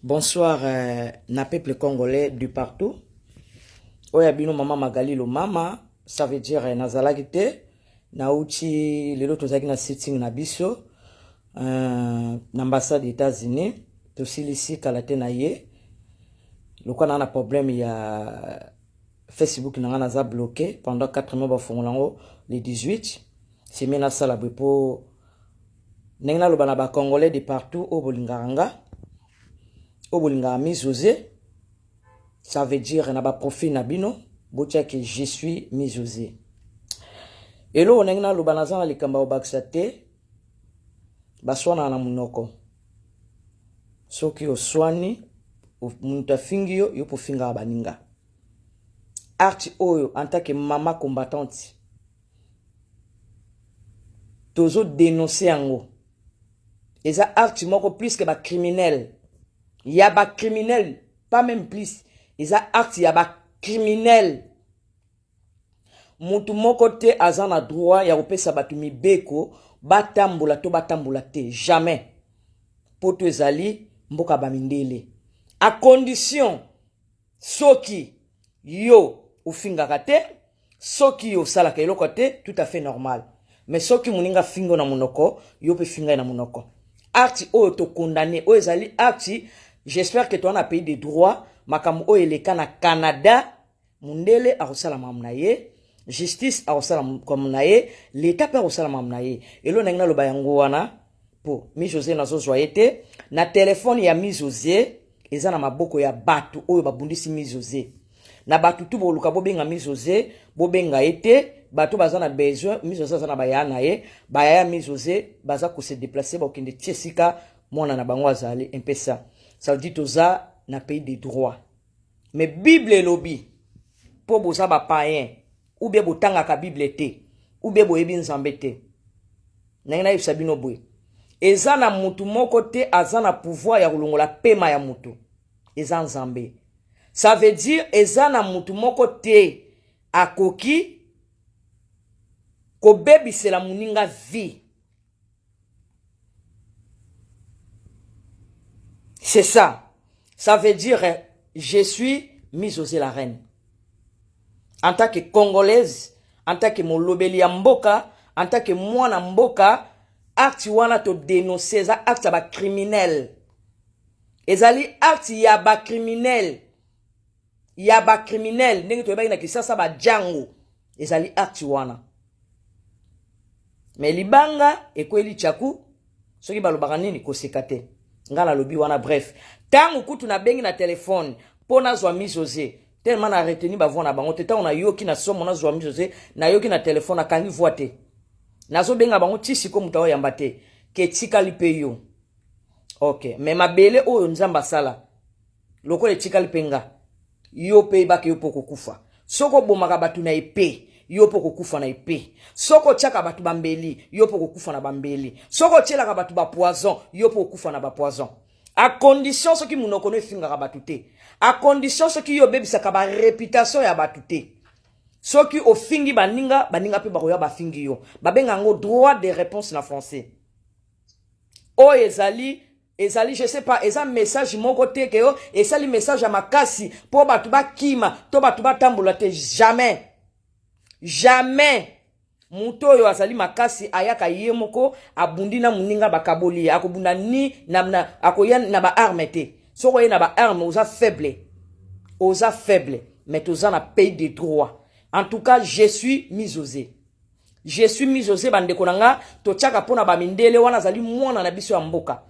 Bonsoir, na peuple congolais du partout. Oya bino mama magali lo mama, ça veut dire nazalaki te, na uchi lelo tozaki na sitting na biso, l'ambassade des États-Unis, tosilisi kalate na ye. Loko na problème ya Facebook na naza bloqué pendant 4 mois ba fongolango le 18. C'est mena sala bepo nengna lo bana ba congolais de partout au bolinganga. Au bolinga mi José, ça veut dire na ba profil na bino, botia que je suis mi José. Et là on engna lo banaza na likamba obaksate, baswana na munoko. Soki oswani, muta fingio yo po finga baninga. Arti oyo en tant que maman combattante. Tozo dénoncer yango. Eza arti moko plus que ba criminel. Il y a des criminels, pas même plus. Ils ont acte, il y a des criminels. Moutou mon côté, azan a droit, il y a opé sabatumi beko, batambula to batambula te, jamais. Poto ezali, mboka bamindele. À condition, soki yo ou finga kate, soki yo salaka ilo kote, tout à fait normal. Mais soki muninga fingo na munoko, yo pe finga na munoko. Acte o to condamné, o ezali acte. J'espère que tu as un pays de droit. Makamu o eleka na Canada. Mundele a reçu la mamnaye. Justice a reçu la mamnaye. L'État a reçu la mamnaye. Et là, on a le bayango wana. Pour mi José na zo joyete. Na téléphone ya mi José. Eza na maboko ya batu. Oyo babundisi mi José. Na batu tu boluka bobenga mi José. Bobenga ete. Batu baza na besoin. Mi José za na bayana ye. Bayaya mi José. Baza ko se déplacer. Ba okende tiesika. Mwana na bango azali. Impesa. Ça veut dire que ça na pays de droit. Mais Bible et lobby pour bosa ba païen ou bien botanga ka Bible te ou bien boyebi nzambe te. Nangina yibsabino boy. Eza na mutu moko te azana pouvoir ya kulongola pema ya mutu. Eza nzambe. Ça veut dire eza na mutu moko te akoki ko bebisela muninga vie. C'est ça. Ça veut dire, je suis Miss José la reine. En tant que Congolaise, en tant que molobeli ya mboka, en tant que mwana mboka, acte wana to dénoncer, ça acte ba criminel. Ezali acte ya ba criminel. Ya ba criminel. Ndenge to ba ina kisasa ba jango. Ezali acte wana. Mais libanga, ekweli chaku, soki balobaka nini kosekate. Ngala lobi wana bref. Tangu kutu na bengi na telefone. Pona zwa mi José. Tellement na retenu ba vona bango. Teta on a yoki na somo na zwa mi José. Na yoki na telefone na kangi voite. Na zo benga bango tisiko mutawa yambate. Ke tika lipe yo. Ok. Mais mabele oyo nzamba sala. Loko le tika lipenga. Yo pe bake yo poko kufa. Soko bomaka batu na epe. Yo poko kufa na epée. Soko tchaka batu bambeli, yo poko kufa na bambeli. Soko tchela batu ba poison, yo poko kufa na ba poison. À condition ce qui munoko no finga batu te. À condition ce qui yo bebisaka ba réputation ya batu te. Ce qui o fingi baninga pe bakoya ba fingi yo. Babenga ngo droit de réponse na français. O ezali je sais pas, eza message moko te ke yo, ezali message ya makasi po batu ba kima, to batu ba tambola te jamais. Jamais muto yo azali makasi ayaka yemoko abundi na muninga bakaboli akobunda ni na akoya na ba arme te soko ye na ba arme oza faible mais toza na pays de droit. En tout cas je suis mi José bandeko nanga to tchaka pona ba mindele wana azali mwana na biso ya mboka.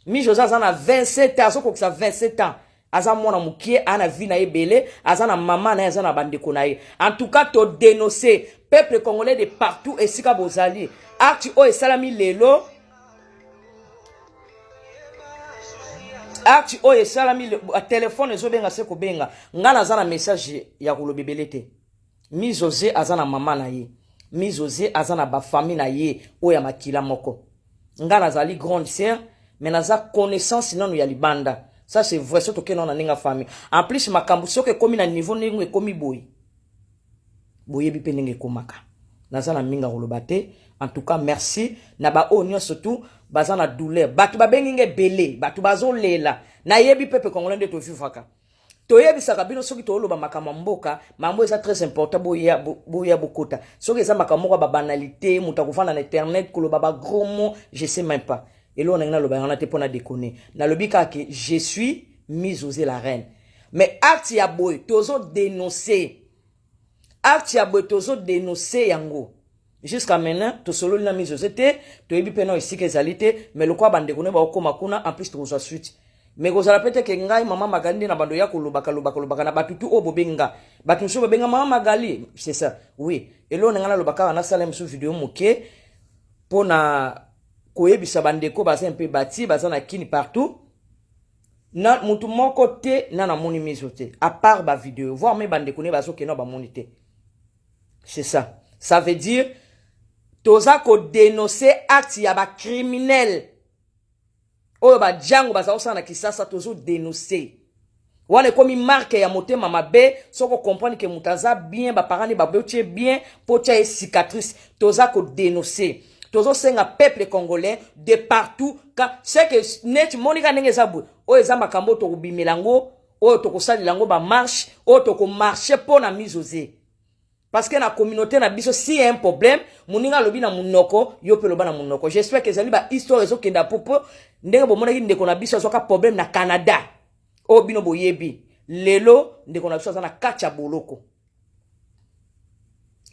Mi José azana 27 ans soko kisa 27 ans. Aza mwana mukie ana vie na ebele, azana maman na azana bandeko na ye. En tout cas to dénoncer peuple congolais de partout et sika bozali. Acte o esalami lelo. Acte o esalami téléphone ezo benga seko benga. Ngana azana message ya kulobebele te. Mi José azana maman na ye. Mi José azana ba famille na ye o ya makila moko. Ngana azali grande sœur, mais naza connaissance nanu ya libanda. Ça c'est vrai, surtout que non na famille. En plus makambu soke komi na niveau ningu komi boy. Boye bi penenge komaka. Naza na minga rolobate. En tout cas, merci. Na ba onyo surtout, baza na douleur. Batu ba benginge belé, batu bazo lela. Na yebi pepe congolais de to vivaka. To yebi sakabino soki to loba makambo mboka, mambo eza très important boya bokota. Soki eza makambo ba banalité, muta kufana na internet ko loba ba gros mots, je sais même pas. Et là on a loba on a te pona déconner. Na lobika que je suis mise aux la reine. Mais acte ya boy tozo dénoncer. Acte ya boy tozo dénoncer yango. Jusqu'à maintenant, to solo na mise aux te, to yebi pena ici que zalité, mais le quoi bande kone ba okoma kuna en plus to zo suite. Mais vous allez peut-être que ngai mama magali na bando ya kolobaka na batutu o bobenga. Batu so bobenga mama magali, c'est ça. Oui. Et là on ngala lobaka na salem sous vidéo moké pona koyebisa bandeko baza un peu bati, baza na kini partout. Na mutu moko te na na moni mise te. À part ba vidéo, voir mes bandeko ne bazo ke no ba monité. C'est ça. Ça veut dire toza ko dénoncer acte ya ba criminel. Oyo ba django baza osana kisasa tozo dénoncer. Wane komi marque ya motema mabe, soko comprendre que mutaza bien, ba parani ba beotie bien, potia e cicatrice, toza ko dénoncer. Tozo senga peuple congolais de partout, ka c'est que net monika ndenge zabu, oyo eza makambo to kubimelango, oyo to kosalilango ba marche, oyo to ko marcher pona mizozé. Parce que la communauté na biso si y a un problème, moninga lobi na munoko, yo pe loba na munoko. J'espère que zali ba histoire ezo kenda popo, ndenge bo monaki ndeko na biso azoka problème na Canada. O bino boyebi. Lelo ndeko na biso azana kati ya boloko.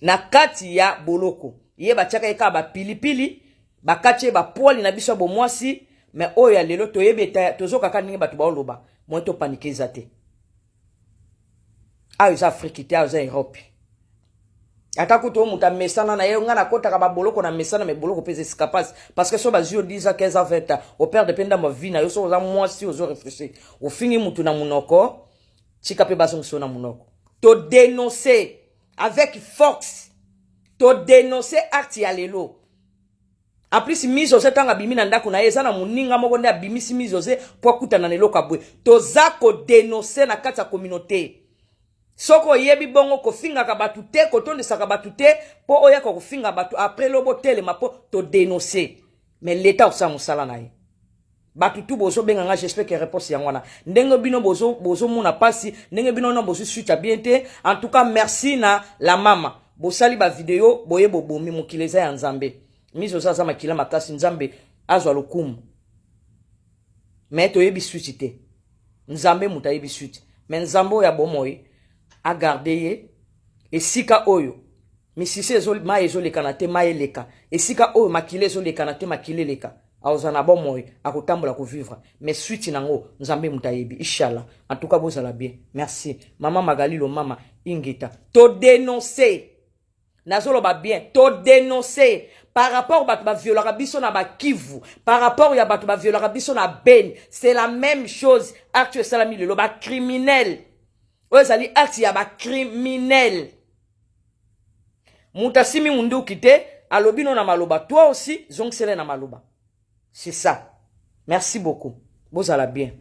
Na kati ya boloko. Ye ba tiaka eka ba pilipili, ba kati ba poili na biso bo mwasi, mais o ya lelo to yebi eta tozo kaka ndenge batu ba oloba. Mo to paniquer te. A za Afrique te a za Europe. Atakuto muta mesana na yeo ngana kota kaba boloko na mesana me boloko pese escapade parce que so bazio diza 15 à 20 ans au père dépend ma vie na yo so za moi si ozo réfléchir au fini mutu na munoko tika pe baso na munoko to dénoncer avec force to dénoncer acte ya lelo en plus mise aux tanga bimi na ndako na eza na muninga moko nda bimisi mise aux pour kutana na lelo kabwe to za ko dénoncer na kati ya communauté. Soko yebi bongo kofinga ka batu te kotonde saka batu te po oya ko kofinga batu après lobo telema po to dénoncer mais l'état osa musala na ye batu tu bozo benga nga j'espère que réponse yangwana ndenge bino bozo muna pasi ndenge bino na bozo suite bien te en tout cas merci na la mama bosali ba vidéo boye bobomi mukileza ya nzambe mizo sasa makila makasi nzambe azwa lokumu mais to yebi suite te nzambe muta yebi suite mais nzambo ya bomoyi a garder ye esika oyo misise ezoli ma ezoli kanate ma eleka esika oyo makile ezoli kanate makile leka aozana bon moy akotambola ko vivre mais suite nango nzambe mutayebi inshallah en tout cas bozala bien merci maman Magali lo mama ingita to dénoncer nazolo ba bien to dénoncer par rapport à ba viola biso na ba Kivu par rapport ya ba viola biso na Ben c'est la même chose acte salami le ba criminel. Oye zali acte ya ba criminel. Mutasimi mundu kite alobino na maloba. Toi aussi, zongsele na maloba. C'est ça. Merci beaucoup. Bozala bien.